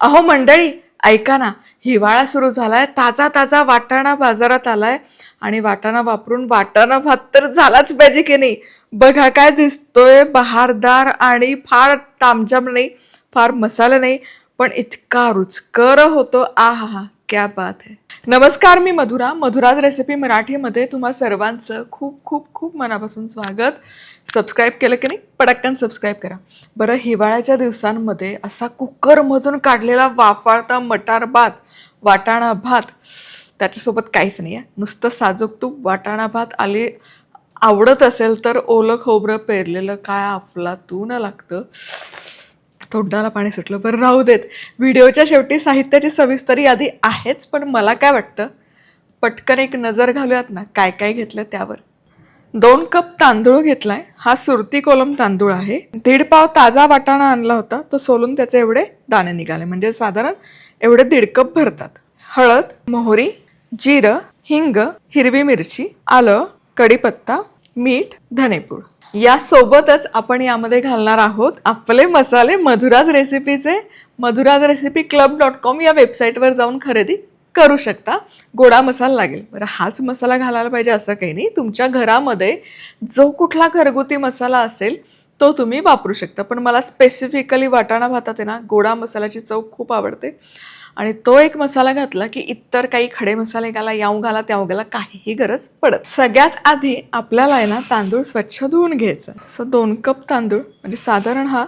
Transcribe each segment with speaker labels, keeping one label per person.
Speaker 1: अहो मंडळी, ऐका ना, हिवाळा सुरू झालाय, ताजा ताजा वाटाणा बाजारात आलाय आणि वाटाणा वापरून वाटाणा भात तर झालाच पाहिजे की नाही. बघा काय दिसतोय, बहारदार आणि फार तामझाम नाही, फार मसाला नाही, पण इतका रुचकर होतो. आ हा हा, क्या बात है. नमस्कार, मी मधुरा. मधुराज रेसिपी मराठीमध्ये तुम्हा सर्वांचं खूप खूप खूप मनापासून स्वागत. सबस्क्राईब केलं की नाही, पटकन सबस्क्राईब करा. बरं, हिवाळ्याच्या दिवसांमध्ये असा कुकरमधून काढलेला वाफाळता मटार भात, वाटाणा भात, त्याच्यासोबत काहीच नाही आहे, नुसतं साजूक तूप, वाटाणा भात आली. आवडत असेल तर ओलं खोबरं पेरलेलं काय अफलातून लागतं. तोंडाला पाणी सुटलं. बरं, राहू देत. व्हिडिओच्या शेवटी साहित्याची सविस्तर यादी आहेच, पण मला काय वाटतं, पटकन एक नजर घालूयात ना काय काय घेतलं त्यावर. 2 कप तांदूळ घेतलाय. हा सुरती कोलम तांदूळ आहे. 1.5 पाव ताजा वाटाणा आणला होता, तो सोलून त्याचे एवढे दाणे निघाले, म्हणजे साधारण एवढे 1.5 कप भरतात. हळद, मोहरी, जिरं, हिंग, हिरवी मिरची, आलं, कढीपत्ता, मीठ, धनेपूड. यासोबतच आपण यामध्ये घालणार आहोत आपले मसाले. मधुराज रेसिपीचे madhurazrecipiclub.com या वेबसाईटवर जाऊन खरेदी करू शकता. गोडा मसाला लागेल. बरं, हाच मसाला घालायला पाहिजे असं काही नाही. तुमच्या घरामध्ये जो कुठला घरगुती मसाला असेल तो तुम्ही वापरू शकता, पण मला स्पेसिफिकली वाटाणा भातात आहे ना गोडा मसाल्याची चव खूप आवडते, आणि तो एक मसाला घातला की इतर काही खडे मसाले घाला, याव घाला, त्याव घाला, काहीही गरज पडत. सगळ्यात आधी आपल्याला आहे ना तांदूळ स्वच्छ धुवून घ्यायचा. 2 कप तांदूळ म्हणजे साधारण हा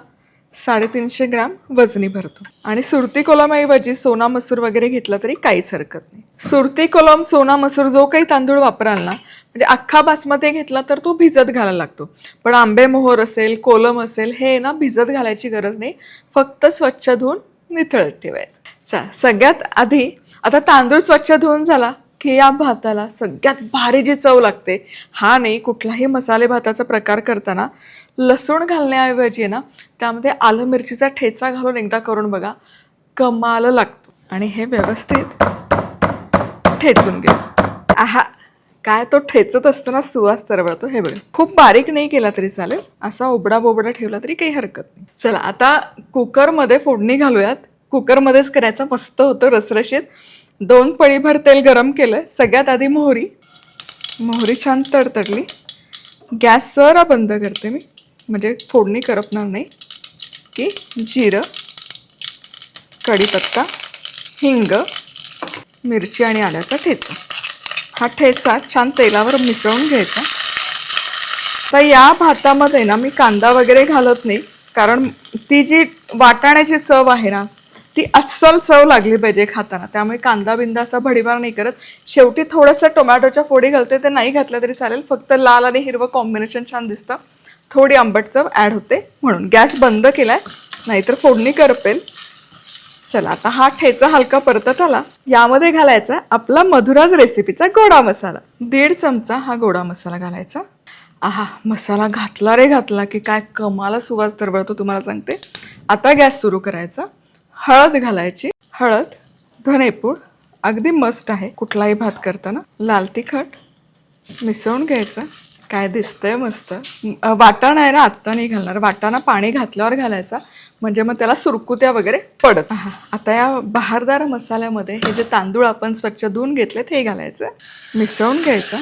Speaker 1: 350 ग्राम वजनी भरतो. आणि सुरती कोलमऐवजी सोना मसूर वगैरे घेतला तरी काहीच हरकत नाही. सुरती कोलम, सोना मसूर जो काही तांदूळ वापराल ना, म्हणजे अख्खा बासमती घेतला तर तो भिजत घालायला लागतो, पण आंबे मोहोर असेल, कोलम असेल, हे ना भिजत घालायची गरज नाही. फक्त स्वच्छ धुवून निथळत ठेवायचं. सगळ्यात आधी आता तांदूळ स्वच्छ धुवून झाला की या भाताला सगळ्यात भारी जी चव लागते, हा नाही, कुठलाही मसाले भाताचा प्रकार करताना लसूण घालण्याऐवजी ना त्यामध्ये आलं मिरचीचा ठेचा घालून एकदा करून बघा, कमाल लागतो. आणि हे व्यवस्थित ठेचून घ्यायचं. आहा, काय तो ठेचत असताना सुवास तरवळतो. हे बघा, खूप बारीक नाही केला तरी चालेल, असा ओबडा बोबडा ठेवला तरी काही हरकत नाही. चला, आता कुकरमध्ये फोडणी घालूयात. कुकरमध्येच करायचं, मस्त होतं, रसरशीत. 2 पळीभर तेल गरम केलं. सगळ्यात आधी मोहरी छान तडतडली. गॅस जरा बंद करते मी, म्हणजे फोडणी करपणार नाही. की जिरं, कढीपत्ता, हिंग, मिरची आणि आल्याचा ठेचा. हा ठेचा छान तेलावर मिसळून घ्यायचा. तर या भातामध्ये ना मी कांदा वगैरे घालत नाही, कारण ती जी वाटाण्याची चव आहे ना ती अस्सल चव लागली पाहिजे खाताना, त्यामुळे कांदा बिंदा असा भडीमार नाही करत. शेवटी थोडंसं टोमॅटोच्या फोडी घालते, ते नाही घातलं तरी चालेल, फक्त लाल आणि हिरवं कॉम्बिनेशन छान दिसतं, थोडी आंबट चव ॲड होते म्हणून. गॅस बंद केलाय, नाहीतर फोडणी करपेल. चला, आता हा ठेचा हलका परतत आला. यामध्ये घालायचा आपला मधुराज रेसिपीचा गोडा मसाला. 1.5 चमचा हा गोडा मसाला घालायचा. आहा, मसाला घातला रे घातला की काय कमाला सुवास तरवळतो, तुम्हाला सांगते. आता गॅस सुरू करायचा. हळद घालायची. हळद, धनेपूड अगदी मस्ट आहे कुठलाही भात करताना. लाल तिखट मिसळून घ्यायचं. काय दिसतंय मस्त. वाटाणा आहे ना आत्ता नाही घालणार, वाटाणा पाणी घातल्यावर घालायचा, म्हणजे मग त्याला सुरकुत्या वगैरे पडत. आता या बहारदार मसाल्यामध्ये हे जे तांदूळ आपण स्वच्छ धुवून घेतलेत हे घालायचं, मिसळून घ्यायचं.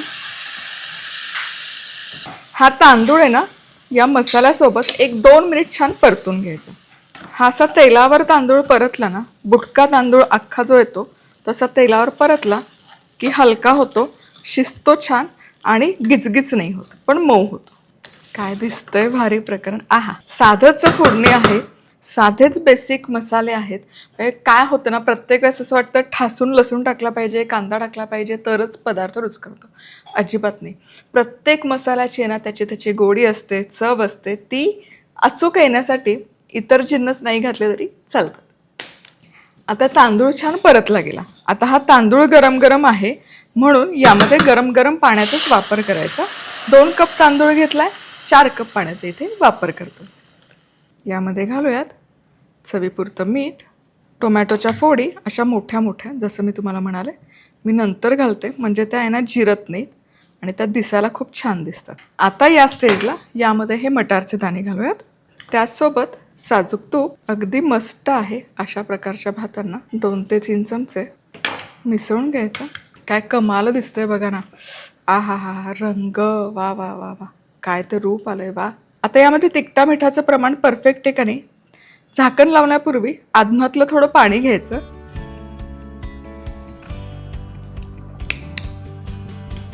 Speaker 1: हा तांदूळ आहे ना या मसाल्यासोबत 1-2 मिनिट छान परतून घ्यायचा. हा असा तेलावर तांदूळ परतला ना, बुटका तांदूळ अख्खा जो येतो तसा तेलावर परतला की हलका होतो, शिजतो छान, आणि गिचगिच नाही होत, पण मऊ होतो. काय दिसतंय भारी प्रकरण. आहा, साधंच फोडणी आहे, साधेच बेसिक मसाले आहेत. काय होतं ना, प्रत्येक वेळेस असं वाटतं ठासून लसूण टाकला पाहिजे, कांदा टाकला पाहिजे तरच पदार्थ रुचकरतो. अजिबात नाही. प्रत्येक मसाल्याची आहे ना त्याची गोडी असते, चव असते, ती अचूक येण्यासाठी इतर जिन्नस नाही घातले तरी चालतात. आता तांदूळ छान परतला गेला. आता हा तांदूळ गरम गरम आहे म्हणून यामध्ये गरम गरम पाण्याचाच वापर करायचा. 2 कप तांदूळ घेतलाय, 4 कप पाण्याचा इथे वापर करतो. यामध्ये घालूयात चवीपुरतं मीठ, टोमॅटोच्या फोडी अशा मोठ्या मोठ्या, जसं मी तुम्हाला म्हणाले. मी नंतर घालते, म्हणजे त्या आहे ना जिरत नाहीत आणि त्या दिसायला खूप छान दिसतात. आता या स्टेजला यामध्ये हे मटारचे दाणे घालूयात. त्याचसोबत साजूक तूप अगदी मस्त आहे अशा प्रकारच्या भातांना 2 ते 3 चमचे मिसळून घ्यायचं. काय कमाल दिसतंय बघा ना. आ हा हा हा, रंग, वा वा वा वा, काय ते रूप आलंय वा. आता यामध्ये तिखटा मिठाचं प्रमाण परफेक्ट आहे का नाही, झाकण लावण्यापूर्वी आधनातलं थोडं पाणी घ्यायचं.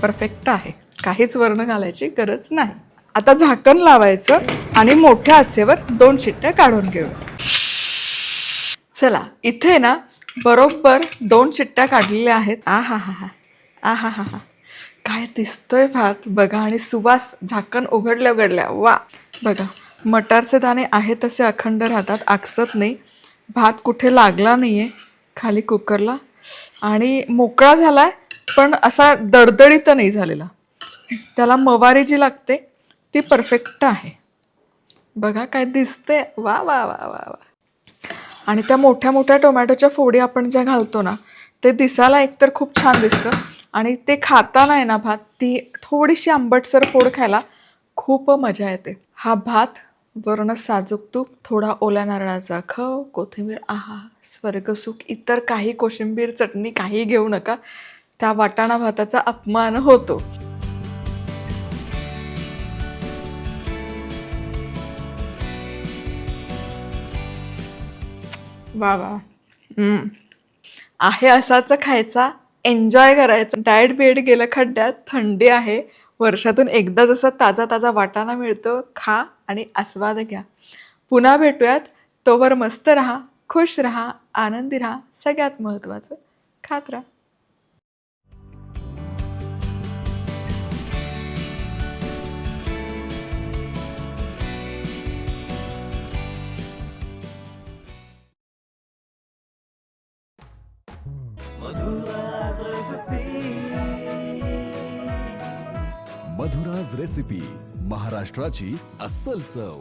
Speaker 1: परफेक्ट आहे, काहीच वर्ण घालायची गरज नाही. आता झाकण लावायचं आणि मोठ्या आचेवर 2 शिट्ट्या काढून घेऊ. चला, इथे ना बरोबर 2 शिट्ट्या काढलेल्या आहेत. आ हा हा हा, आ हा हा हा, काय दिसतोय भात बघा. आणि सुवास झाकण उघडल्या वा. बघा, मटारचे दाणे आहे तसे अखंड राहतात, आकसत नाही. भात कुठे लागला नाहीये खाली कुकरला आणि मोकळा झालाय, पण असा दडदडीत नाही झालेला. त्याला मवारी जी लागते ती परफेक्ट आहे. बघा काय दिसते, वा वा वा वा वा. आणि त्या मोठ्या मोठ्या टोमॅटोच्या फोडी आपण ज्या घालतो ना, ते दिसायला एकतर खूप छान दिसतं आणि ते खाताना आहे ना भात, ती थोडीशी आंबटसर फोड खायला खूप मजा येते. हा भात वरून साजूक तूप, थोडा ओल्या नारळाचा खव, कोथिंबीर, आहा स्वर्गसुख. इतर काही कोशिंबीर चटणी काही घेऊ नका, त्या वाटाणा भाताचा अपमान होतो. वा वा. आहे असाच खायचा, एन्जॉय करायचा. डाएट बिएट गेलं खड्ड्यात, थंडी आहे, वर्षातून एकदा जसा ताजा ताजा वाटाणा मिळतो, खा आणि आस्वाद घ्या. पुन्हा भेटूयात, तोवर मस्त राहा, खुश राहा, आनंदी राहा, सगळ्यात महत्त्वाचं खात राहा.
Speaker 2: मधुराज रेसिपी, महाराष्ट्राची अस्सल चव.